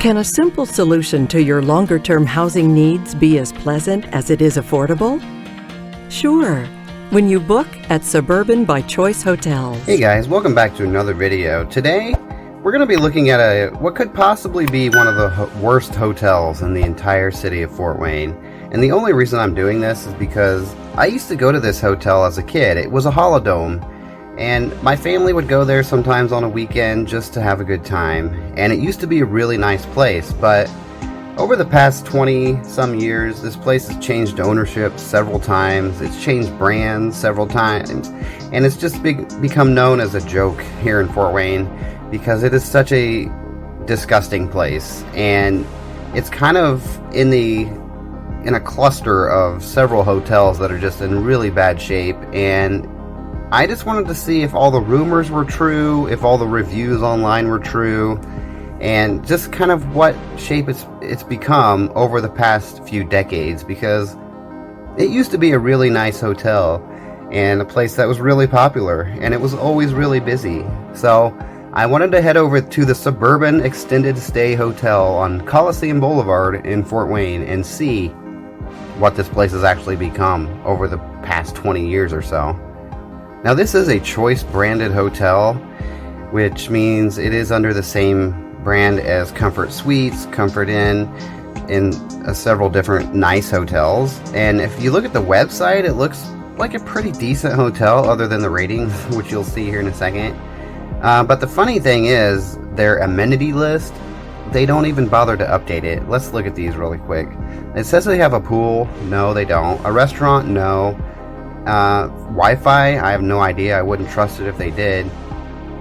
Can a simple solution to your longer-term housing needs be as pleasant as it is affordable? Sure, when you book at Suburban by Choice Hotels. Hey guys, welcome back to another video. Today, we're going to be looking at what could possibly be one of the worst hotels in the entire city of Fort Wayne. And the only reason I'm doing this is because I used to go to this hotel as a kid. It was a Holidome. And my family would go there sometimes on a weekend just to have a good time. And it used to be a really nice place, but over the past 20 some years, this place has changed ownership several times. It's changed brands several times. And it's just become known as a joke here in Fort Wayne because it is such a disgusting place. And it's kind of in a cluster of several hotels that are just in really bad shape. And I just wanted to see if all the rumors were true, if all the reviews online were true, and just kind of what shape it's become over the past few decades, because it used to be a really nice hotel and a place that was really popular, and it was always really busy. So I wanted to head over to the Suburban Extended Stay Hotel on Colosseum Boulevard in Fort Wayne and see what this place has actually become over the past 20 years or so. Now, this is a Choice branded hotel, which means it is under the same brand as Comfort Suites, Comfort Inn, and several different nice hotels. And if you look at the website, it looks like a pretty decent hotel other than the ratings, which you'll see here in a second. But the funny thing is, their amenity list, they don't even bother to update it. Let's look at these really quick. It says they have a pool. No, they don't. A restaurant? No. Wi-Fi? I have no idea. I wouldn't trust it if they did.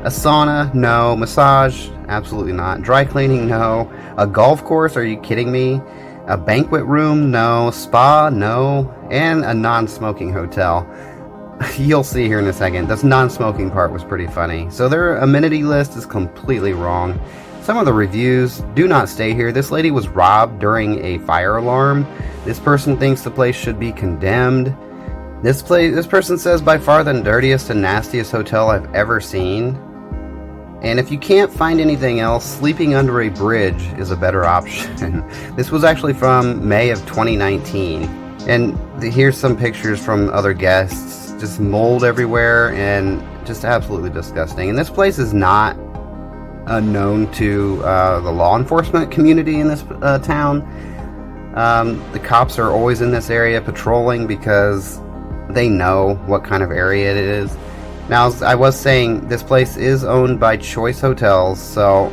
A sauna? No. Massage? Absolutely not. Dry cleaning? No. A golf course? Are you kidding me? A banquet room? No. Spa? No. And a non-smoking hotel. You'll see here in a second. This non-smoking part was pretty funny. So their amenity list is completely wrong. Some of the reviews do not stay here. This lady was robbed during a fire alarm. This person thinks the place should be condemned. This person says by far the dirtiest and nastiest hotel I've ever seen. And if you can't find anything else, sleeping under a bridge is a better option. This was actually from May of 2019. And here's some pictures from other guests. Just mold everywhere and just absolutely disgusting. And this place is not unknown to the law enforcement community in this town. The cops are always in this area patrolling because they know what kind of area it is. Now, I was saying this place is owned by Choice Hotels, so,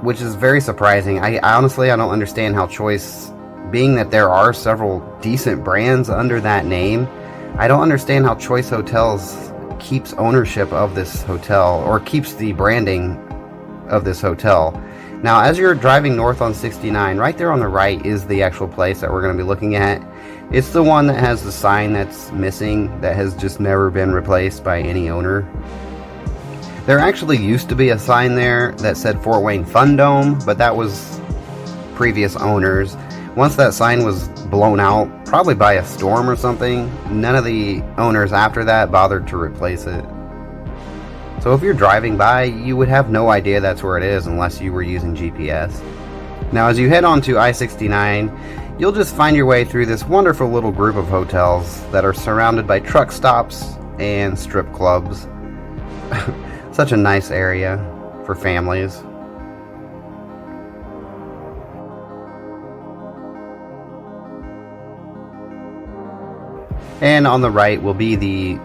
which is very surprising. I honestly don't understand how Choice, being that there are several decent brands under that name, I don't understand how Choice Hotels keeps ownership of this hotel or keeps the branding of this hotel. Now, as you're driving north on 69, right there on the right is the actual place that we're going to be looking at. It's the one that has the sign that's missing, that has just never been replaced by any owner. There actually used to be a sign there that said Fort Wayne Fundome, but that was previous owners. Once that sign was blown out, probably by a storm or something, none of the owners after that bothered to replace it. So if you're driving by, you would have no idea that's where it is unless you were using GPS. Now, as you head on to I-69, you'll just find your way through this wonderful little group of hotels that are surrounded by truck stops and strip clubs. Such a nice area for families. And on the right will be the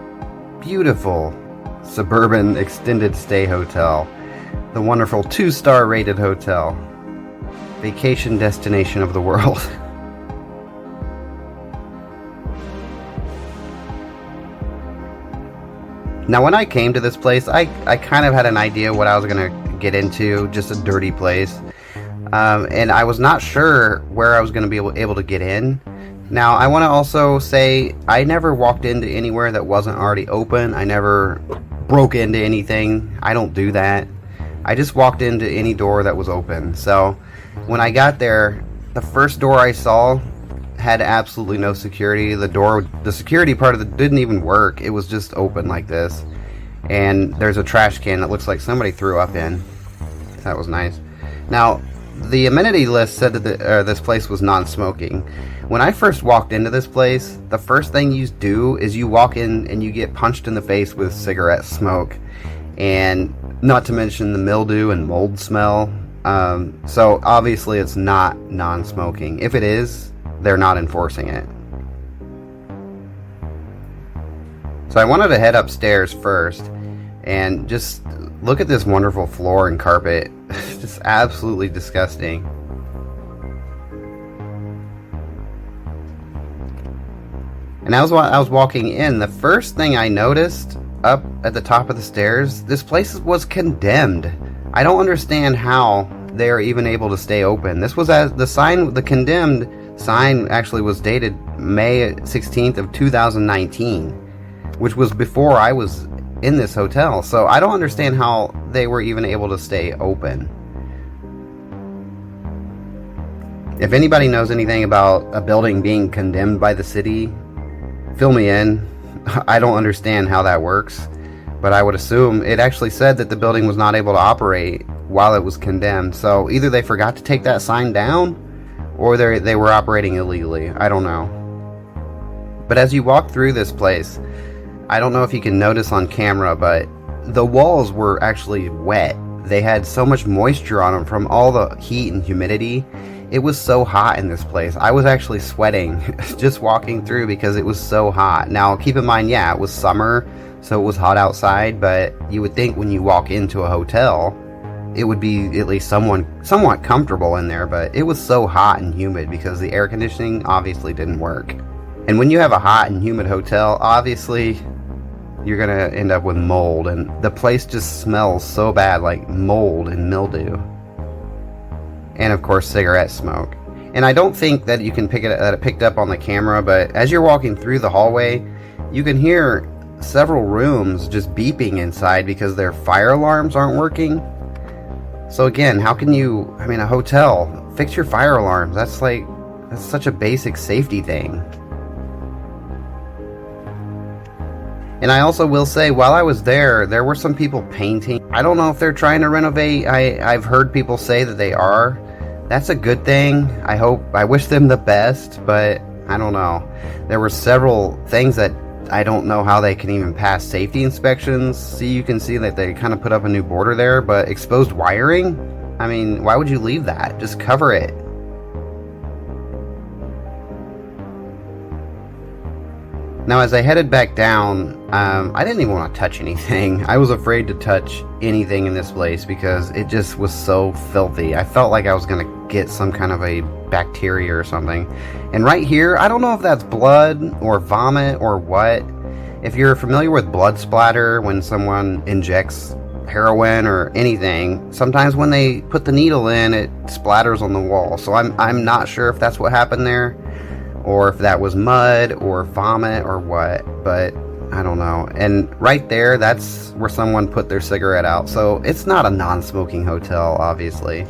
beautiful Suburban Extended Stay Hotel, the wonderful 2-star rated hotel, vacation destination of the world. Now, when I came to this place, I kind of had an idea what I was going to get into, just a dirty place. And I was not sure where I was going to be able to get in. Now, I want to also say I never walked into anywhere that wasn't already open. I never broke into anything. I don't do that. I just walked into any door that was open. So when I got there, the first door I saw had absolutely no security. The security part of it didn't even work. It was just open like this. And there's a trash can that looks like somebody threw up in. That was nice. Now, the amenity list said that this place was non-smoking. When I first walked into this place, the first thing you do is you walk in and you get punched in the face with cigarette smoke, and not to mention the mildew and mold smell. So obviously it's not non-smoking. If it is, they're not enforcing it. So I wanted to head upstairs first and just look at this wonderful floor and carpet. It's just absolutely disgusting. And as I was walking in, the first thing I noticed up at the top of the stairs, this place was condemned. I don't understand how they are even able to stay open. This was the condemned sign actually was dated May 16th of 2019, which was before I was in this hotel. So I don't understand how they were even able to stay open. If anybody knows anything about a building being condemned by the city, fill me in. I don't understand how that works, but I would assume it actually said that the building was not able to operate while it was condemned. So either they forgot to take that sign down, or they were operating illegally. I don't know. But as you walk through this place, I don't know if you can notice on camera, but the walls were actually wet. They had so much moisture on them from all the heat and humidity. It was so hot in this place. I was actually sweating just walking through because it was so hot. Now, keep in mind, yeah, it was summer, so it was hot outside, but you would think when you walk into a hotel, it would be at least somewhat comfortable in there, but it was so hot and humid because the air conditioning obviously didn't work. And when you have a hot and humid hotel, obviously you're gonna end up with mold, and the place just smells so bad, like mold and mildew. And of course, cigarette smoke. And I don't think that you can that it picked up on the camera, but as you're walking through the hallway, you can hear several rooms just beeping inside because their fire alarms aren't working. So again, how can you, a hotel, fix your fire alarms? That's such a basic safety thing. And I also will say, while I was there were some people painting. I don't know if they're trying to renovate. I've heard people say that they are. That's a good thing. I wish them the best, but I don't know. There were several things that I don't know how they can even pass safety inspections. You can see that they kind of put up a new border there, but exposed wiring? Why would you leave that? Just cover it. Now, as I headed back down, I didn't even want to touch anything. I was afraid to touch anything in this place because it just was so filthy. I felt like I was going to get some kind of a bacteria or something. And right here, I don't know if that's blood or vomit or what. If you're familiar with blood splatter, when someone injects heroin or anything, sometimes when they put the needle in, it splatters on the wall. So I'm not sure if that's what happened there, or if that was mud or vomit or what, but I don't know. And right there, that's where someone put their cigarette out. So it's not a non-smoking hotel, obviously.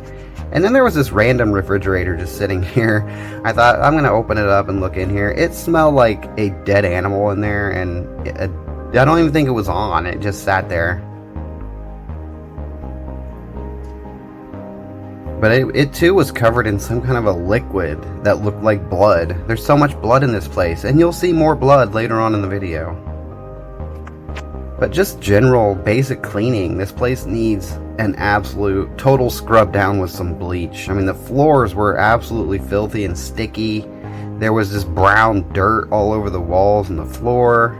And then there was this random refrigerator just sitting here. I thought, I'm going to open it up and look in here. It smelled like a dead animal in there, and I don't even think it was on. It just sat there. But it too was covered in some kind of a liquid that looked like blood. There's so much blood in this place, and you'll see more blood later on in the video. But just general basic cleaning, this place needs an absolute total scrub down with some bleach. The floors were absolutely filthy and sticky. There was this brown dirt all over the walls and the floor.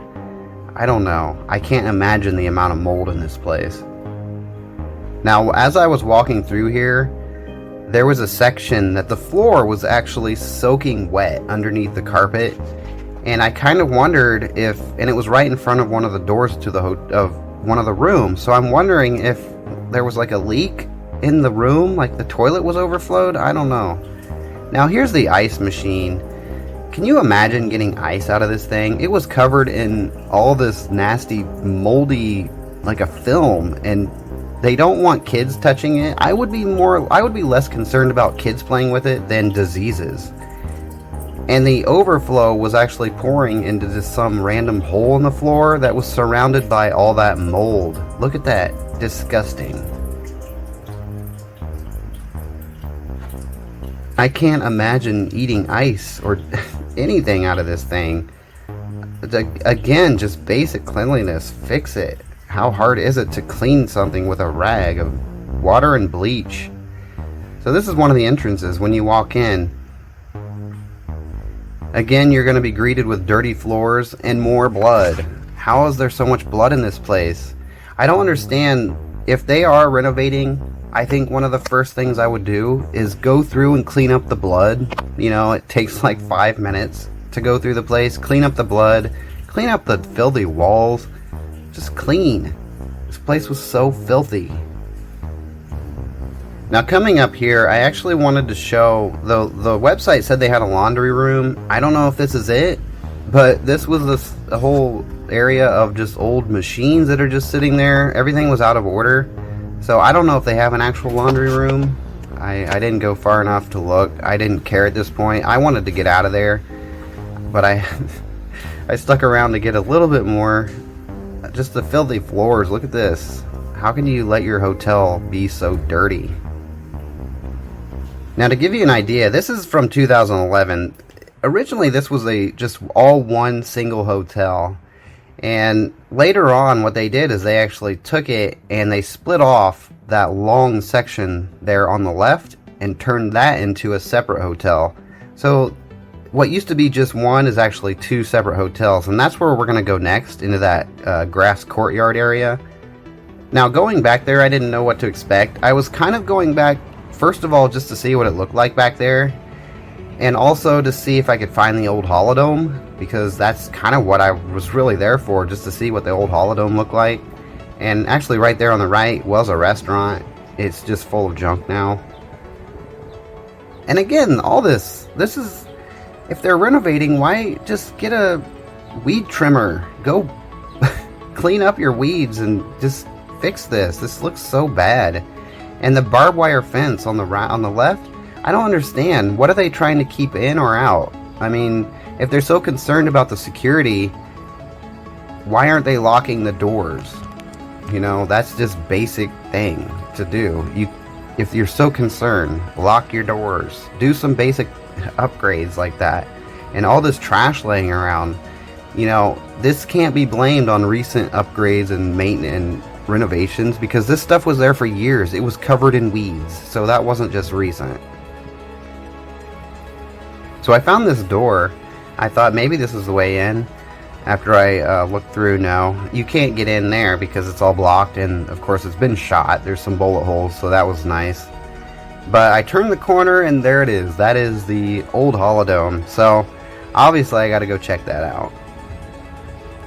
I don't know. I can't imagine the amount of mold in this place. Now, as I was walking through here, there was a section that the floor was actually soaking wet underneath the carpet, and I kind of wondered and it was right in front of one of the doors to of one of the rooms, so I'm wondering if there was like a leak in the room, like the toilet was overflowed. I don't know. Now here's the ice machine. Can you imagine getting ice out of this thing? It was covered in all this nasty moldy, like a film, and they don't want kids touching it. I would be less concerned about kids playing with it than diseases. And the overflow was actually pouring into just some random hole in the floor that was surrounded by all that mold. Look at that. Disgusting. I can't imagine eating ice or anything out of this thing. Again, just basic cleanliness. Fix it. How hard is it to clean something with a rag of water and bleach? So this is one of the entrances when you walk in. Again, you're going to be greeted with dirty floors and more blood. How is there so much blood in this place? I don't understand. If they are renovating, I think one of the first things I would do is go through and clean up the blood. You know, it takes like 5 minutes to go through the place, clean up the blood, clean up the filthy walls. Just clean. This place was so filthy. Now coming up here, I actually wanted to show, the website said they had a laundry room. I don't know if this is it, but this was a whole area of just old machines that are just sitting there. Everything was out of order. So I don't know if they have an actual laundry room. I didn't go far enough to look. I didn't care at this point. I wanted to get out of there, but I stuck around to get a little bit more. Just the filthy floors. Look at this. How can you let your hotel be so dirty? Now to give you an idea, this is from 2011. Originally this was just all one single hotel. And later on what they did is they actually took it and they split off that long section there on the left and turned that into a separate hotel. So what used to be just one is actually two separate hotels, and that's where we're going to go next, into that grass courtyard area. Now going back there, I didn't know what to expect. I was kind of going back, first of all, just to see what it looked like back there, and also to see if I could find the old Holidome, because that's kind of what I was really there for, just to see what the old Holidome looked like. And actually right there on the right was a restaurant. It's just full of junk now. And again, all this is, if they're renovating, why just get a weed trimmer? Go clean up your weeds and just fix this. This looks so bad. And the barbed wire fence on the right, on the left, I don't understand. What are they trying to keep in or out? I mean, if they're so concerned about the security, why aren't they locking the doors? You know, that's just basic thing to do. If you're so concerned, lock your doors. Do some basic upgrades like that. And all this trash laying around, you know, this can't be blamed on recent upgrades and maintenance and renovations, because this stuff was there for years. It was covered in weeds, so that wasn't just recent. So I found this door. I thought maybe this is the way in. After I looked through, no, you can't get in there because it's all blocked, and of course it's been shot. There's some bullet holes, so that was nice. But I turned the corner and there it is. That is the old Holidome. So obviously I got to go check that out.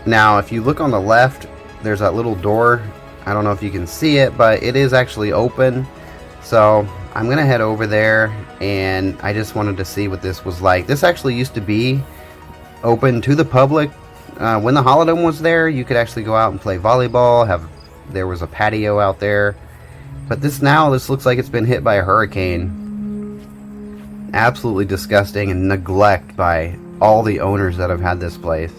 Now if you look on the left, there's that little door. I don't know if you can see it, but it is actually open. So I'm going to head over there, and I just wanted to see what this was like. This actually used to be open to the public. When the Holidome was there, you could actually go out and play volleyball. There was a patio out there. But this looks like it's been hit by a hurricane. Absolutely disgusting and neglect by all the owners that have had this place.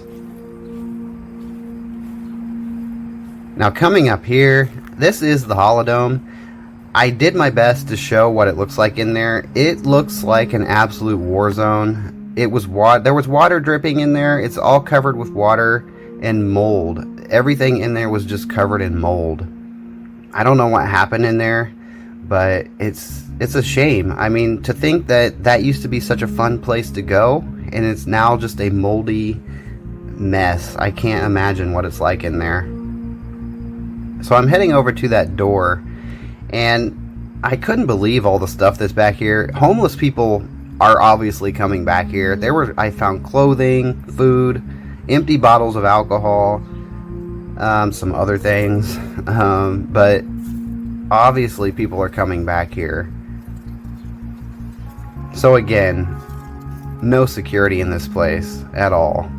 Now coming up here, this is the Holidome. I did my best to show what it looks like in there. It looks like an absolute war zone. There was water dripping in there. It's all covered with water and mold. Everything in there was just covered in mold. I don't know what happened in there, but it's a shame. I mean, to think that used to be such a fun place to go, and it's now just a moldy mess. I can't imagine what it's like in there. So I'm heading over to that door, and I couldn't believe all the stuff that's back here. Homeless people are obviously coming back here. I found clothing, food, empty bottles of alcohol, some other things, but obviously people are coming back here. So again, no security in this place at all.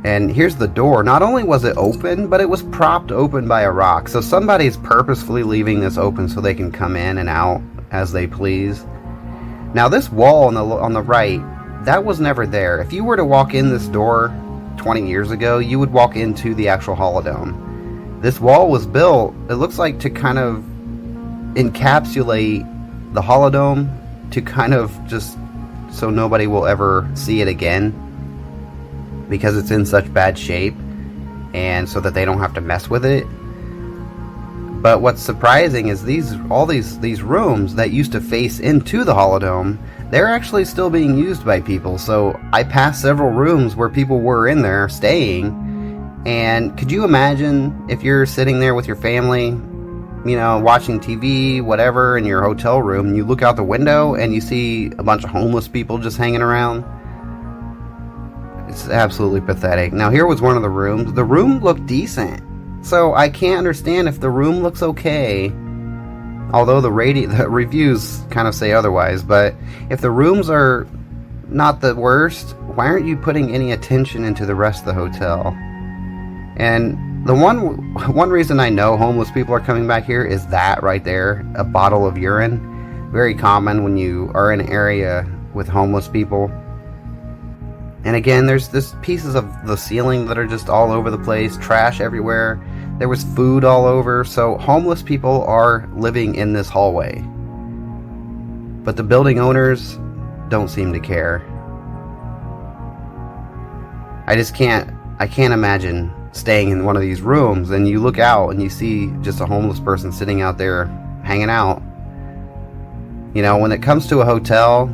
And here's the door. Not only was it open, but it was propped open by a rock. So somebody's purposefully leaving this open so they can come in and out as they please. Now this wall on the right, that was never there. If you were to walk in this door 20 years ago, you would walk into the actual Holidome. This wall was built, it looks like, to kind of encapsulate the Holidome to kind of just so nobody will ever see it again, because it's in such bad shape, and so that they don't have to mess with it. But what's surprising is all these rooms that used to face into the Holidome, they're actually still being used by people. So I passed several rooms where people were in there staying, and could you imagine if you're sitting there with your family, you know, watching TV, whatever, in your hotel room, and you look out the window and you see a bunch of homeless people just hanging around? It's absolutely pathetic. Now, here was one of the rooms. The room looked decent, so I can't understand if the room looks okay, although the reviews kind of say otherwise. But if the rooms are not the worst, why aren't you putting any attention into the rest of the hotel? And the one reason I know homeless people are coming back here is that right there, a bottle of urine. Very common when you are in an area with homeless people. And again, there's this pieces of the ceiling that are just all over the place, trash everywhere. There was food all over, so homeless people are living in this hallway. But the building owners don't seem to care. I can't imagine staying in one of these rooms and you look out and you see just a homeless person sitting out there hanging out. You know, when it comes to a hotel,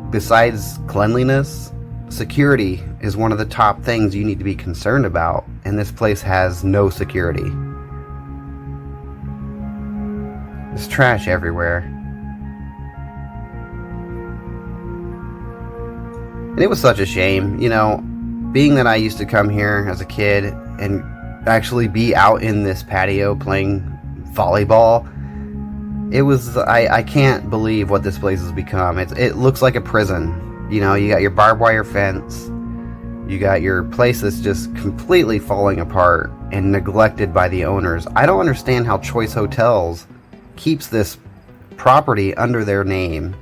besides cleanliness, security is one of the top things you need to be concerned about, and this place has no security. There's trash everywhere. And it was such a shame, you know, being that I used to come here as a kid and actually be out in this patio playing volleyball. I can't believe what this place has become. It looks like a prison. You know, you got your barbed wire fence, you got your place that's just completely falling apart and neglected by the owners. I don't understand how Choice Hotels keeps this property under their name.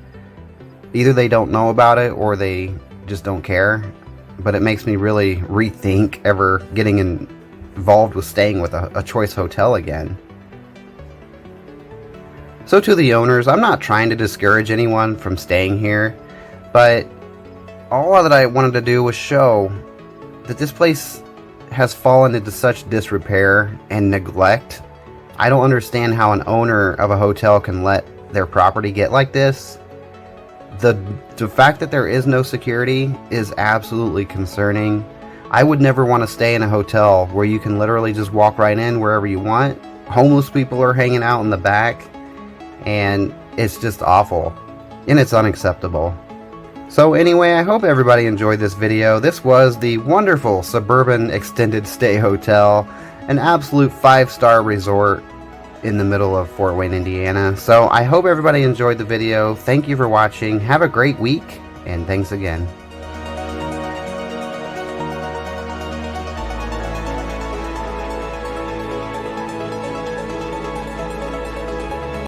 Either they don't know about it or they just don't care. But it makes me really rethink ever getting involved with staying with a Choice Hotel again. So to the owners, I'm not trying to discourage anyone from staying here, but all that I wanted to do was show that this place has fallen into such disrepair and neglect. I don't understand how an owner of a hotel can let their property get like this. The fact that there is no security is absolutely concerning. I would never want to stay in a hotel where you can literally just walk right in wherever you want. Homeless people are hanging out in the back, and it's just awful, and it's unacceptable. So anyway, I hope everybody enjoyed this video. This was the wonderful Suburban Extended Stay Hotel, an absolute 5-star resort in the middle of Fort Wayne, Indiana. So I hope everybody enjoyed the video. Thank you for watching. Have a great week, and thanks again.